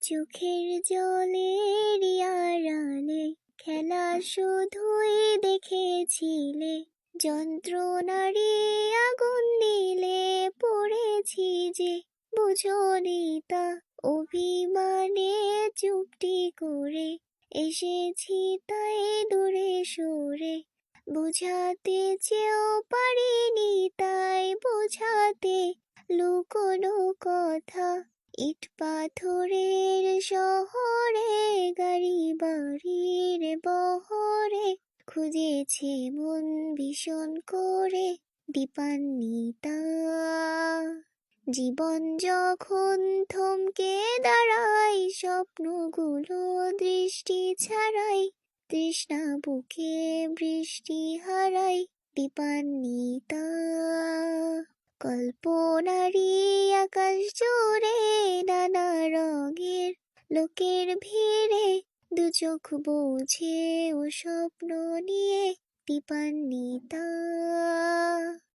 চোখের জলের আড়ালে খেলা শুধুই দেখেছিলে, যন্ত্রণারে আগুন দিলে পড়েছি যে, বুঝনি তা অভিমানে চুপটি করে এসেছি তাই দূরে সরে। বুঝাতে চেয়েও পারিনি তাই বোঝাতে লুকোনো কথা, ইট পাথরের শহরে গাড়ি বাড়ির বহরে খুঁজেছে মন ভীষণ করে দীপান্বিতা। জীবন যখন থমকে দাঁড়ায় স্বপ্নগুলো দৃষ্টি ছাড়াই, তৃষ্ণা বুকে বৃষ্টি হারাই দীপান্বিতা। কল্পনারি আকাশ জুড়ে নানা রঙের লোকের ভিড়ে, দু চোখ বুঝে ও স্বপ্ন নিয়ে দীপান্বিতা।